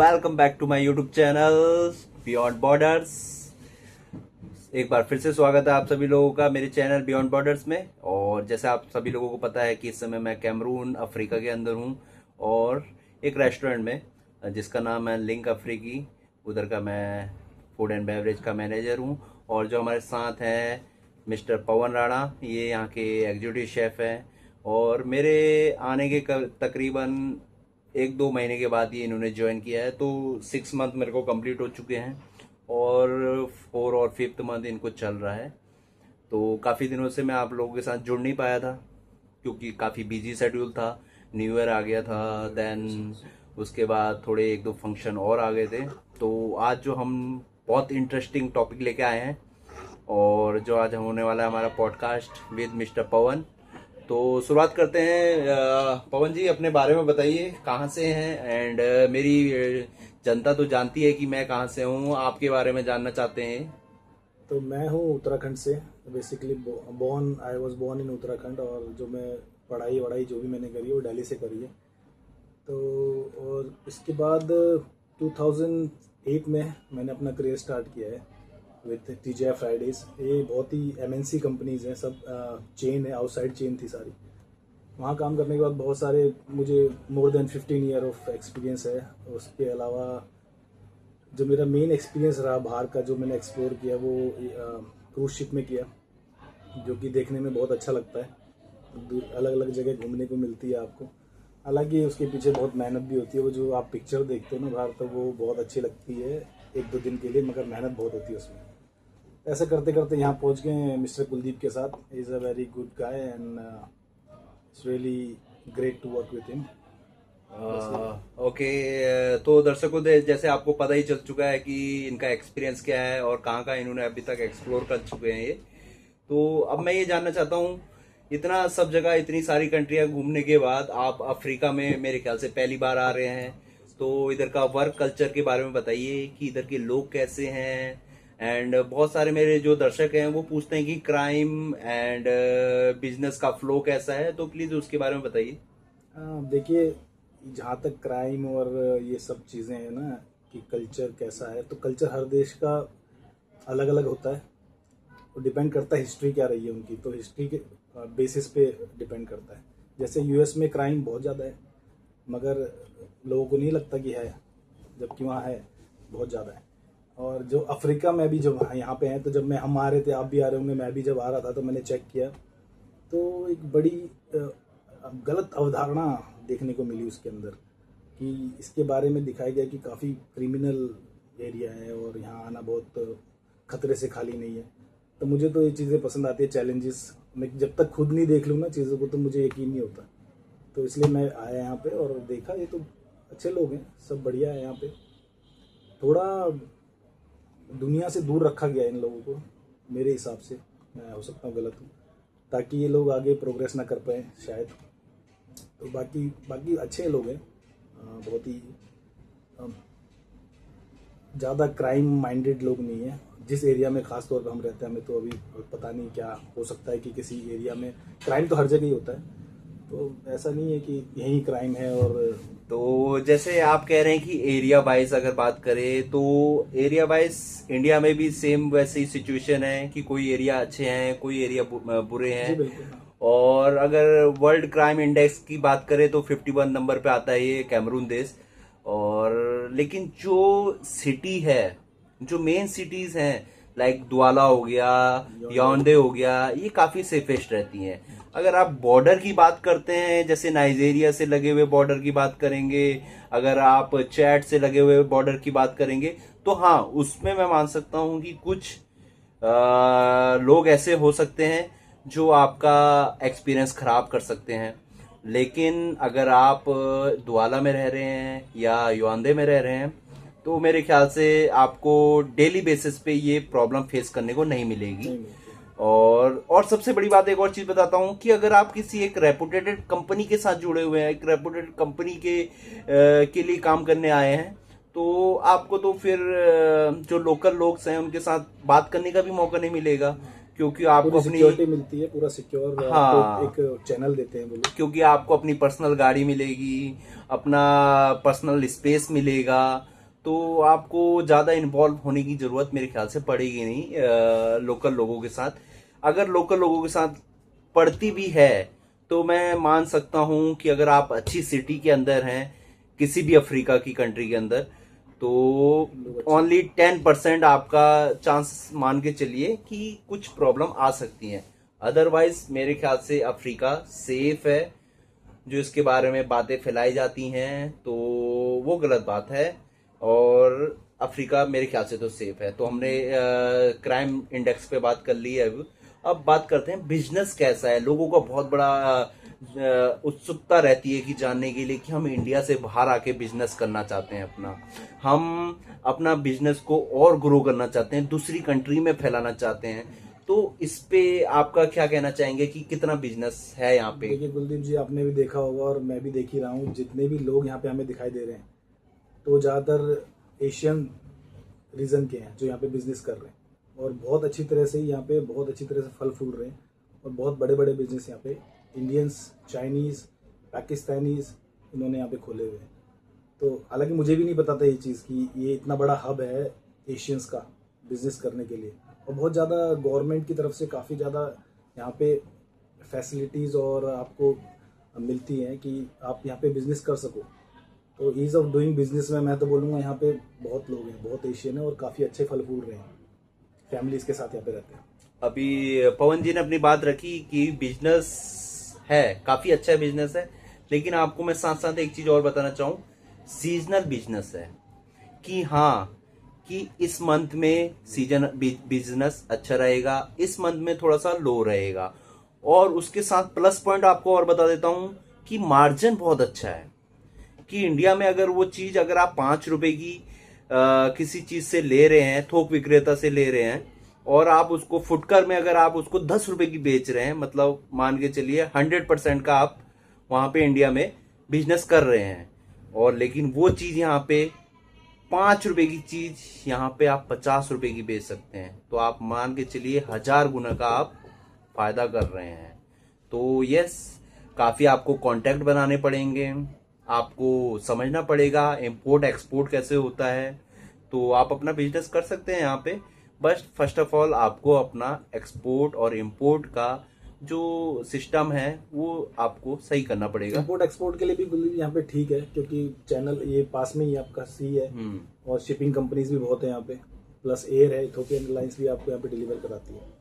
Welcome back to my YouTube channel beyond borders. एक बार फिर से स्वागत है आप सभी लोगों का मेरे चैनल बियॉन्ड बॉर्डर्स में। और जैसे आप सभी लोगों को पता है कि इस समय मैं कैमरून अफ्रीका के अंदर हूं और एक रेस्टोरेंट में जिसका नाम है लिंक अफ्रीकी, उधर का मैं फूड एंड बेवरेज का मैनेजर हूं। और जो हमारे साथ हैं मिस्टर पवन राणा, ये यहाँ के एग्जीक्यूटिव शेफ हैं। और मेरे आने के तकरीबन 1-2 महीने के बाद ये इन्होंने ज्वाइन किया है, तो 6 मंथ मेरे को कंप्लीट हो चुके हैं और 4 और 5th मंथ इनको चल रहा है। तो काफ़ी दिनों से मैं आप लोगों के साथ जुड़ नहीं पाया था क्योंकि काफ़ी बिजी शेड्यूल था। न्यू ईयर आ गया था, देन उसके बाद थोड़े 1-2 फंक्शन और आ गए थे। तो आज जो हम बहुत इंटरेस्टिंग टॉपिक लेके आए हैं और जो आज होने वाला है हमारा पॉडकास्ट विद मिस्टर पवन। तो शुरुआत करते हैं। पवन जी, अपने बारे में बताइए, कहाँ से हैं? एंड मेरी जनता तो जानती है कि मैं कहाँ से हूँ, आपके बारे में जानना चाहते हैं। तो मैं हूँ उत्तराखंड से। Basically I was born in Uttarakhand, और जो मैं पढ़ाई वढ़ाई जो भी मैंने करी है वो दिल्ली से करी है। तो और इसके बाद 2008 में मैंने अपना करियर स्टार्ट किया है विद TGI फ्राइडेज। ये बहुत ही MNC कंपनीज हैं, सब चेन है, आउटसाइड चेन थी सारी। वहाँ काम करने के बाद बहुत सारे मुझे more than 15 year of experience है। उसके अलावा जो मेरा मेन एक्सपीरियंस रहा बाहर का, जो मैंने एक्सप्लोर किया, वो क्रूज शिप में किया, जो कि देखने में बहुत अच्छा लगता है। अलग अलग जगह घूमने को मिलती है आपको। हालांकि उसके पीछे बहुत मेहनत भी होती है। वो जो आप पिक्चर देखते हो ना बाहर, तो वो बहुत अच्छी लगती है 1-2 दिन के लिए, मगर मेहनत बहुत होती है उसमें। ऐसा करते करते यहाँ पहुँच गए मिस्टर कुलदीप के साथ। Is a very good guy and it's really great to work with him. Okay, तो दर्शकों जैसे आपको पता ही चल चुका है कि इनका एक्सपीरियंस क्या है और कहाँ कहाँ इन्होंने अभी तक एक्सप्लोर कर चुके हैं ये। तो अब मैं ये जानना चाहता हूँ, इतना सब जगह इतनी सारी कंट्रियां घूमने के बाद आप अफ्रीका में मेरे ख्याल से पहली बार आ रहे हैं, तो इधर का वर्क कल्चर के बारे में बताइए कि इधर के लोग कैसे हैं। एंड बहुत सारे मेरे जो दर्शक हैं वो पूछते हैं कि क्राइम एंड बिजनेस का फ्लो कैसा है, तो प्लीज उसके बारे में बताइए। देखिए, जहाँ तक क्राइम और ये सब चीज़ें हैं ना, कि कल्चर कैसा है, तो कल्चर हर देश का अलग अलग होता है। तो डिपेंड करता है हिस्ट्री क्या रही है उनकी, तो हिस्ट्री के बेसिस पे डिपेंड करता है। जैसे US में क्राइम बहुत ज़्यादा है, मगर लोगों को नहीं लगता कि है, जबकि वहाँ है, बहुत ज़्यादा है। और जो अफ्रीका में भी जब यहाँ पे हैं, तो जब हम आ रहे थे, आप भी आ रहे होंगे, मैं भी जब आ रहा था, तो मैंने चेक किया, तो एक बड़ी गलत अवधारणा देखने को मिली उसके अंदर, कि इसके बारे में दिखाया गया कि काफ़ी क्रिमिनल एरिया है और यहाँ आना बहुत खतरे से खाली नहीं है। तो मुझे तो ये चीज़ें पसंद आती है, चैलेंजेस। मैं जब तक खुद नहीं देख लूँ ना चीज़ों को, तो मुझे यकीन नहीं होता। तो इसलिए मैं आया यहाँ पे और देखा, ये तो अच्छे लोग हैं, सब बढ़िया है यहाँ पे। थोड़ा दुनिया से दूर रखा गया इन लोगों को, मेरे हिसाब से। मैं हो सकता हूँ गलत हूँ, ताकि ये लोग आगे प्रोग्रेस ना कर पाए शायद। तो बाकी अच्छे लोग हैं, बहुत ही ज़्यादा क्राइम माइंडेड लोग नहीं हैं। जिस एरिया में ख़ास तौर पर हम रहते हैं, हमें तो अभी पता नहीं क्या हो सकता है कि किसी एरिया में क्राइम तो हर जगह ही होता है, तो ऐसा नहीं है कि यही क्राइम है। और तो जैसे आप कह रहे हैं कि एरिया वाइज अगर बात करें, तो एरिया वाइज इंडिया में भी सेम वैसी सिचुएशन है कि कोई एरिया अच्छे हैं, कोई एरिया बुरे जी हैं। बिल्कुल। और अगर वर्ल्ड क्राइम इंडेक्स की बात करें तो 51 नंबर पे आता है ये कैमरून देश। और लेकिन जो सिटी है, जो मेन सिटीज हैं, लाइक दुआला हो गया, याओंडे हो गया, ये काफी सेफेस्ट रहती हैं। अगर आप बॉर्डर की बात करते हैं, जैसे नाइजीरिया से लगे हुए बॉर्डर की बात करेंगे, अगर आप चैड से लगे हुए बॉर्डर की बात करेंगे, तो हाँ, उसमें मैं मान सकता हूं कि कुछ लोग ऐसे हो सकते हैं जो आपका एक्सपीरियंस खराब कर सकते हैं। लेकिन अगर आप दुआला में रह रहे हैं या युआंडे में रह रहे हैं, तो मेरे ख्याल से आपको डेली बेसिस पे ये प्रॉब्लम फेस करने को नहीं मिलेगी। नहीं मिलती। और सबसे बड़ी बात, एक और चीज बताता हूँ कि अगर आप किसी एक रेपुटेटेड कंपनी के साथ जुड़े हुए हैं, एक रेपुटेड कंपनी के लिए काम करने आए हैं, तो आपको तो फिर जो लोकल लोग हैं उनके साथ बात करने का भी मौका नहीं मिलेगा, क्योंकि आपको पूरी अपनी सिक्योरिटी मिलती है, पूरा सिक्योर हाँ, एक चैनल देते हैं वो लोग। क्योंकि आपको अपनी पर्सनल गाड़ी मिलेगी, अपना पर्सनल स्पेस मिलेगा। तो आपको ज्यादा इन्वॉल्व होने की जरूरत मेरे ख्याल से पड़ेगी नहीं लोकल लोगों के साथ। अगर लोकल लोगों के साथ पड़ती भी है तो मैं मान सकता हूं कि अगर आप अच्छी सिटी के अंदर हैं किसी भी अफ्रीका की कंट्री के अंदर, तो ओनली 10% आपका चांस मान के चलिए कि कुछ प्रॉब्लम आ सकती है। अदरवाइज मेरे ख्याल से अफ्रीका सेफ है। जो इसके बारे में बातें फैलाई जाती हैं तो वो गलत बात है, और अफ्रीका मेरे ख्याल से तो सेफ है। तो हमने क्राइम इंडेक्स पे बात कर ली है। अब बात करते हैं बिजनेस कैसा है। लोगों का बहुत बड़ा उत्सुकता रहती है कि जानने के लिए कि हम इंडिया से बाहर आके बिजनेस करना चाहते हैं अपना, हम अपना बिजनेस को और ग्रो करना चाहते हैं, दूसरी कंट्री में फैलाना चाहते हैं। तो इस पे आपका क्या कहना चाहेंगे कि कितना बिजनेस है यहाँ पे? देखिए कुलदीप जी, आपने भी देखा होगा और मैं भी देख ही रहा हूँ, जितने भी लोग यहाँ पे हमें दिखाई दे रहे हैं तो ज़्यादातर एशियन रीजन के हैं जो यहाँ पे बिजनेस कर रहे हैं, और बहुत अच्छी तरह से यहाँ पे बहुत अच्छी तरह से फल फूल रहे हैं, और बहुत बड़े बड़े बिजनेस यहाँ पे इंडियंस, चाइनीज़, पाकिस्तानीज़ इन्होंने यहाँ पे खोले हुए हैं। तो हालांकि मुझे भी नहीं पता था ये चीज़ कि ये इतना बड़ा हब है एशियंस का बिजनेस करने के लिए, और बहुत ज़्यादा गवर्नमेंट की तरफ से काफ़ी ज़्यादा यहाँ पे फैसिलिटीज़ और आपको मिलती हैं कि आप यहाँ पे बिजनेस कर सको। तो ईज़ ऑफ डूइंग बिजनेस में मैं तो बोलूँगा यहाँ पे बहुत लोग हैं, बहुत एशियन है और काफ़ी अच्छे फल फूल रहे हैं, फैमिलीज़ के साथ यहाँ पे रहते हैं। अभी पवन जी ने अपनी बात रखी कि बिजनेस है, काफी अच्छा बिजनेस है, लेकिन आपको मैं साथ साथ एक चीज और बताना चाहूँ, सीजनल बिजनेस है। कि हाँ, कि इस मंथ में सीजन बिजनेस अच्छा रहेगा, इस मंथ में थोड़ा सा लो रहेगा। और उसके साथ प्लस पॉइंट आपको और बता देता हूं कि मार्जिन बहुत अच्छा है। कि इंडिया में अगर वो चीज अगर आप 5 रुपए की किसी चीज से ले रहे हैं, थोक विक्रेता से ले रहे हैं, और आप उसको फुटकर में अगर आप उसको 10 रुपए की बेच रहे हैं, मतलब मान के चलिए 100% का आप वहां पे इंडिया में बिजनेस कर रहे हैं, और लेकिन वो चीज यहाँ पे 5 रुपए की चीज यहाँ पे आप 50 रुपए की बेच सकते हैं। तो आप मान के चलिए 1000 गुना का आप फायदा कर रहे हैं। तो यस, काफी आपको कांटेक्ट बनाने पड़ेंगे, आपको समझना पड़ेगा इंपोर्ट एक्सपोर्ट कैसे होता है। तो आप अपना बिजनेस कर सकते हैं यहाँ पे। बस फर्स्ट ऑफ ऑल आपको अपना एक्सपोर्ट और इंपोर्ट का जो सिस्टम है वो आपको सही करना पड़ेगा। इंपोर्ट एक्सपोर्ट के लिए भी गुल्ली यहाँ पे ठीक है, क्योंकि चैनल ये पास में ही आपका सी है, और शिपिंग कंपनीज भी बहुत है यहाँ पे, प्लस एयर है, इथोपियन एयरलाइंस भी आपको यहाँ पे डिलीवर कराती है।